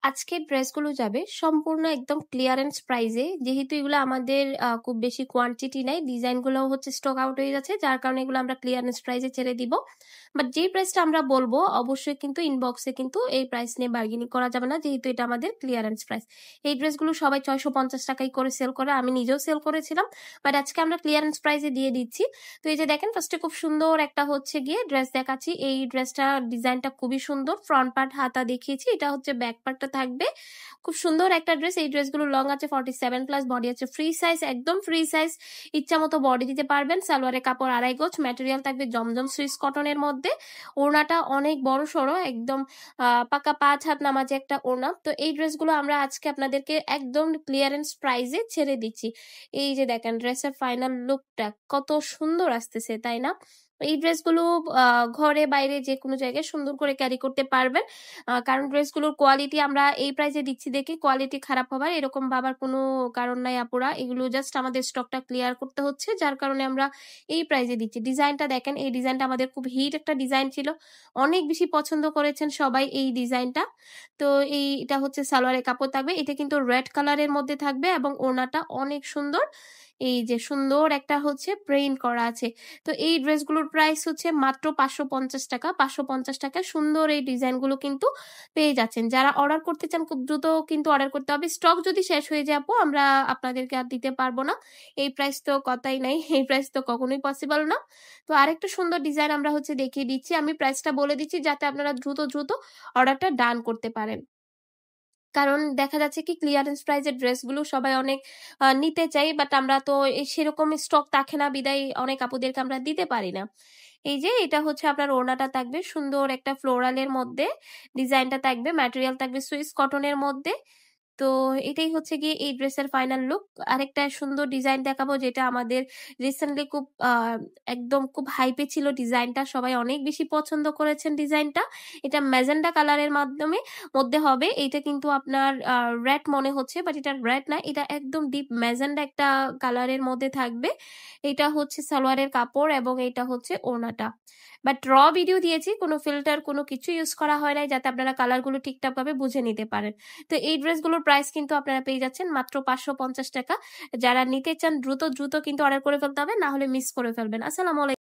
আজকের ড্রেসগুলো যাবে সম্পূর্ণ একদম ক্লিয়ারেন্স প্রাইসে। যেহেতু এগুলো আমাদের খুব বেশি কোয়ান্টিটি নাই, ডিজাইনগুলোও হচ্ছে স্টক আউট হয়ে যাচ্ছে, যার কারণে এগুলো আমরা ক্লিয়ারেন্স প্রাইসে ছেড়ে দিব। বাট যেই প্রাইসটা আমরা বলবো অবশ্যই কিন্তু ইনবক্সে কিন্তু এই প্রাইস নিয়ে বার্গেনিং করা যাবে না, যেহেতু এটা আমাদের ক্লিয়ারেন্স প্রাইস। এই ড্রেসগুলো সবাই 650 টাকায় করে সেল করে, আমি নিজেও সেল করেছিলাম, বাট আজকে আমরা ক্লিয়ারেন্স প্রাইসে দিয়ে দিচ্ছি। তো এই যে দেখেন, ফার্স্টে খুব সুন্দর একটা হচ্ছে গিয়ে ড্রেস দেখাচ্ছি। এই ড্রেসটা ডিজাইনটা খুবই সুন্দর, ফ্রন্ট পার্ট হাতা দেখিয়েছি, এটা হচ্ছে ব্যাক পার্টটা থাকবে। খুব সুন্দর একটা ড্রেস। এই ড্রেসগুলো লং আছে 47+, বডি আছে ফ্রি সাইজ, একদম ফ্রি সাইজ, ইচ্ছা মতো বডি দিতে পারবেন। সালোয়ারের কাপড় 2.5 গজ, ম্যাটেরিয়াল থাকবে জমজম সুইস কটনের মধ্যে। ওড়নাটা অনেক বড় সড়ো, একদম পাকা 5 হাত নামাজে একটা ওড়না। তো এই ড্রেসগুলো আমরা আজকে আপনাদেরকে একদম ক্লিয়ারেন্স প্রাইসে ছেড়ে দিচ্ছি। এই যে দেখেন ড্রেসের ফাইনাল লুকটা কত সুন্দর আসতেছে, তাই না? এই ড্রেসগুলো ঘরে বাইরে যে কোনো জায়গায় সুন্দর করে ক্যারি করতে পারবেন, কারণ ড্রেসগুলোর কোয়ালিটি আমরা এই প্রাইসে দিচ্ছি দেখে কোয়ালিটি খারাপ হবার এরকম ভাবার কোনো কারণ নাই আপুরা। এগুলো জাস্ট আমাদের স্টকটা ক্লিয়ার করতে হচ্ছে, যার কারণে আমরা এই প্রাইসে দিচ্ছি। ডিজাইনটা দেখেন, এই ডিজাইনটা আমাদের খুব হিট একটা ডিজাইন ছিল, অনেক বেশি পছন্দ করেছেন সবাই এই ডিজাইনটা। তো এটা হচ্ছে সালোয়ারের কাপড় থাকবে, এটা কিন্তু রেড কালারের মধ্যে থাকবে এবং ওড়নাটা অনেক সুন্দর, এই যে সুন্দর একটা হচ্ছে প্রিন্ট করা আছে। তো এই ড্রেসগুলোর প্রাইস হচ্ছে মাত্র 550 টাকা। 550 টাকা সুন্দর এই ডিজাইনগুলো কিন্তু পেয়ে যাচ্ছেন। যারা অর্ডার করতে চান খুব দ্রুত কিন্তু অর্ডার করতে হবে, স্টক যদি শেষ হয়ে যায় আপু আমরা আপনাদেরকে আর দিতে পারবো না। এই প্রাইস তো কথাই নাই, এই প্রাইস তো কখনোই পসিবল না। তো আরেকটা সুন্দর ডিজাইন আমরা হচ্ছে দেখিয়ে দিচ্ছি, আমি প্রাইসটা বলে দিচ্ছি যাতে আপনারা দ্রুত দ্রুত অর্ডারটা ডান করতে পারেন। কারণ দেখা যাচ্ছে কি ক্লিয়ারেন্স প্রাইজের ড্রেসগুলো সবাই অনেক নিতে চাই, বাট আমরা তো সেরকম স্টক থাকে না, বিদায় অনেক আপুদেরকে আমরা দিতে পারি না। এই যে এটা হচ্ছে আপনার ওড়নাটা থাকবে সুন্দর একটা ফ্লোরালের মধ্যে, ডিজাইনটা থাকবে, ম্যাটেরিয়াল থাকবে সুইস কটনের মধ্যে। তো এটাই হচ্ছে গিয়ে এই ড্রেসের ফাইনাল লুক। আরেকটা সুন্দর ডিজাইন দেখাবো, যেটা আমাদের রিসেন্টলি খুব একদম খুব হাইপে ছিল ডিজাইনটা, সবাই অনেক বেশি পছন্দ করেছেন ডিজাইনটা। এটা ম্যাজেন্ডা কালারের মধ্যে হবে। এটা কিন্তু আপনার রেড মনে হচ্ছে, বাট এটা রেড না, এটা একদম ডিপ ম্যাজেন্ডা একটা কালারের মধ্যে থাকবে। এটা হচ্ছে সালোয়ারের কাপড় এবং এটা হচ্ছে ওড়নাটা। বাট র ভিডিও দিয়েছি, কোনো ফিল্টার কোনো কিছু ইউজ করা হয় নাই, যাতে আপনারা কালারগুলো ঠিকঠাক ভাবে বুঝে নিতে পারেন। তো এই ড্রেসগুলোর প্রাইস কিন্তু আপনারা পেয়ে যাচ্ছেন মাত্র 550 টাকা। যারা নিতে চান দ্রুত দ্রুত কিন্তু অর্ডার করে ফেলতে হবে, না হলে মিস করে ফেলবেন। আসসালামু আলাইকুম।